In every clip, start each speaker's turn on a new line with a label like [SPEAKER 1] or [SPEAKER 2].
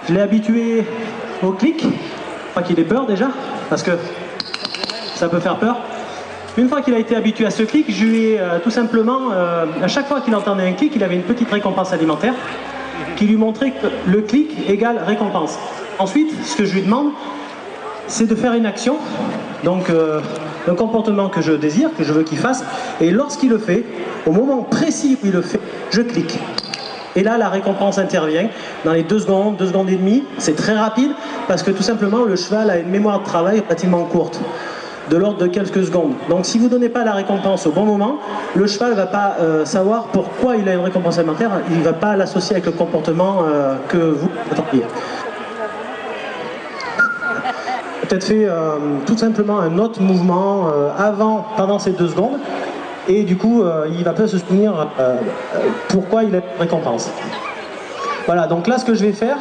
[SPEAKER 1] Je l'ai habitué au clic, pas qu'il ait peur déjà, parce que ça peut faire peur. Une fois qu'il a été habitué à ce clic, je lui ai tout simplement, à chaque fois qu'il entendait un clic, il avait une petite récompense alimentaire qui lui montrait que le clic égale récompense. Ensuite, ce que je lui demande, c'est de faire une action, donc un comportement que je désire, que je veux qu'il fasse, et lorsqu'il le fait, au moment précis où il le fait, je clique. Et là, la récompense intervient dans les 2 secondes, 2 secondes et demie. C'est très rapide parce que tout simplement, le cheval a une mémoire de travail relativement courte, de l'ordre de quelques secondes. Donc si vous ne donnez pas la récompense au bon moment, le cheval ne va pas savoir pourquoi il a une récompense alimentaire, il ne va pas l'associer avec le comportement que vous attendiez. Peut-être fait tout simplement un autre mouvement pendant ces 2 secondes, et du coup il va pas se souvenir pourquoi il a une récompense. Voilà, donc là ce que je vais faire,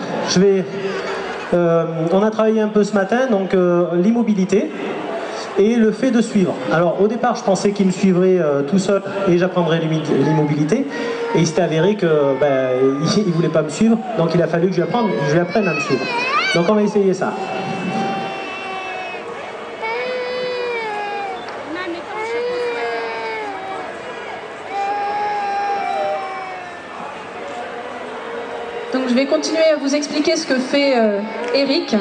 [SPEAKER 1] on a travaillé un peu ce matin, donc l'immobilité et le fait de suivre. Alors au départ je pensais qu'il me suivrait tout seul et j'apprendrais l'immobilité, et il s'est avéré que il voulait pas me suivre, donc il a fallu que je lui apprenne à me suivre. Donc on va essayer ça.
[SPEAKER 2] Donc je vais continuer à vous expliquer ce que fait Eric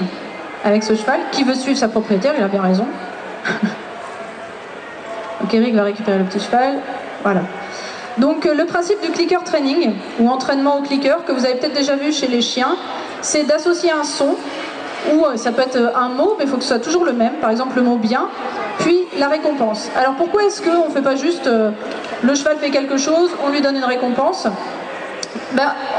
[SPEAKER 2] avec ce cheval, qui veut suivre sa propriétaire, il a bien raison. Donc Eric va récupérer le petit cheval, voilà. Donc le principe du clicker training, ou entraînement au clicker, que vous avez peut-être déjà vu chez les chiens, c'est d'associer un son, ou ça peut être un mot, mais il faut que ce soit toujours le même, par exemple le mot bien, puis la récompense. Alors pourquoi est-ce qu'on ne fait pas juste le cheval fait quelque chose, on lui donne une récompense?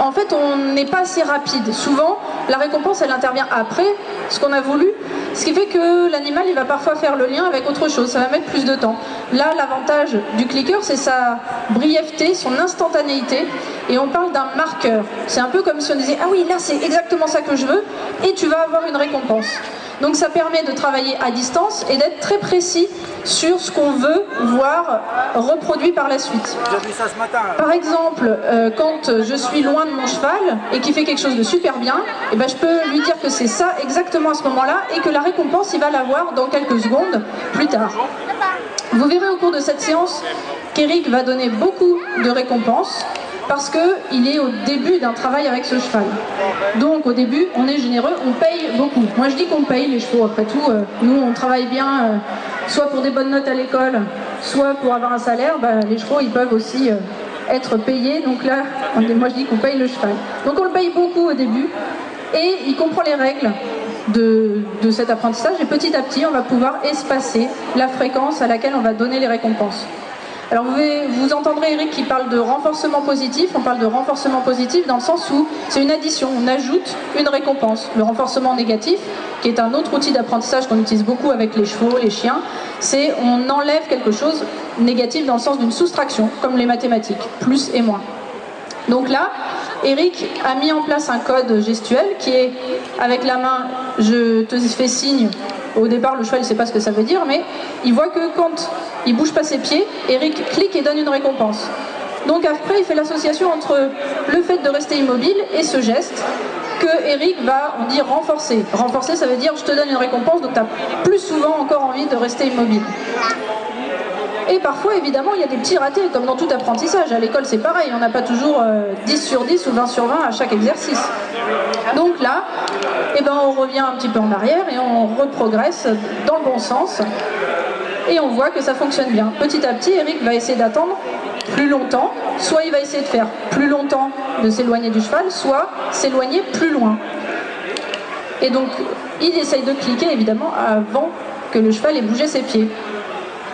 [SPEAKER 2] En fait, on n'est pas assez rapide. Souvent, la récompense, elle intervient après ce qu'on a voulu, ce qui fait que l'animal, il va parfois faire le lien avec autre chose, ça va mettre plus de temps. Là, l'avantage du clicker, c'est sa brièveté, son instantanéité, et on parle d'un marqueur. C'est un peu comme si on disait « Ah oui, là, c'est exactement ça que je veux », et tu vas avoir une récompense. Donc ça permet de travailler à distance et d'être très précis sur ce qu'on veut voir reproduit par la suite. Par exemple, quand je suis loin de mon cheval et qu'il fait quelque chose de super bien, je peux lui dire que c'est ça exactement à ce moment-là et que la récompense, il va l'avoir dans quelques secondes plus tard. Vous verrez au cours de cette séance qu'Eric va donner beaucoup de récompenses parce qu'il est au début d'un travail avec ce cheval. Donc au début, on est généreux, on paye beaucoup. Moi je dis qu'on paye les chevaux, après tout, nous on travaille bien, soit pour des bonnes notes à l'école, soit pour avoir un salaire, les chevaux ils peuvent aussi être payés, donc là, moi je dis qu'on paye le cheval. Donc on le paye beaucoup au début, et il comprend les règles de cet apprentissage, et petit à petit on va pouvoir espacer la fréquence à laquelle on va donner les récompenses. Alors vous entendrez Eric qui parle de renforcement positif. On parle de renforcement positif dans le sens où c'est une addition, on ajoute une récompense. Le renforcement négatif, qui est un autre outil d'apprentissage qu'on utilise beaucoup avec les chevaux, les chiens, c'est on enlève quelque chose négatif dans le sens d'une soustraction, comme les mathématiques, plus et moins. Donc là, Eric a mis en place un code gestuel qui est, avec la main, je te fais signe. Au départ, le cheval ne sait pas ce que ça veut dire, mais il voit que quand il bouge pas ses pieds, Eric clique et donne une récompense. Donc après, il fait l'association entre le fait de rester immobile et ce geste que Eric va, on dit, renforcer. Renforcer, ça veut dire je te donne une récompense, donc tu as plus souvent encore envie de rester immobile. Et parfois, évidemment, il y a des petits ratés, comme dans tout apprentissage. À l'école, c'est pareil, on n'a pas toujours 10 sur 10 ou 20 sur 20 à chaque exercice. Donc là, on revient un petit peu en arrière et on reprogresse dans le bon sens. Et on voit que ça fonctionne bien. Petit à petit, Eric va essayer d'attendre plus longtemps. Soit il va essayer de faire plus longtemps de s'éloigner du cheval, soit s'éloigner plus loin. Et donc, il essaye de cliquer, évidemment, avant que le cheval ait bougé ses pieds.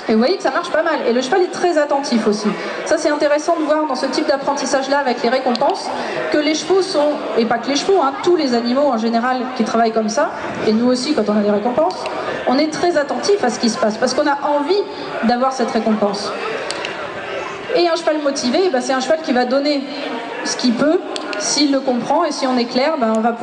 [SPEAKER 2] Et vous voyez que ça marche pas mal. Et le cheval est très attentif aussi. Ça, c'est intéressant de voir dans ce type d'apprentissage-là avec les récompenses que les chevaux sont, et pas que les chevaux, tous les animaux en général qui travaillent comme ça, et nous aussi quand on a des récompenses, on est très attentif à ce qui se passe parce qu'on a envie d'avoir cette récompense. Et un cheval motivé, c'est un cheval qui va donner ce qu'il peut, s'il le comprend, et si on est clair, on va pouvoir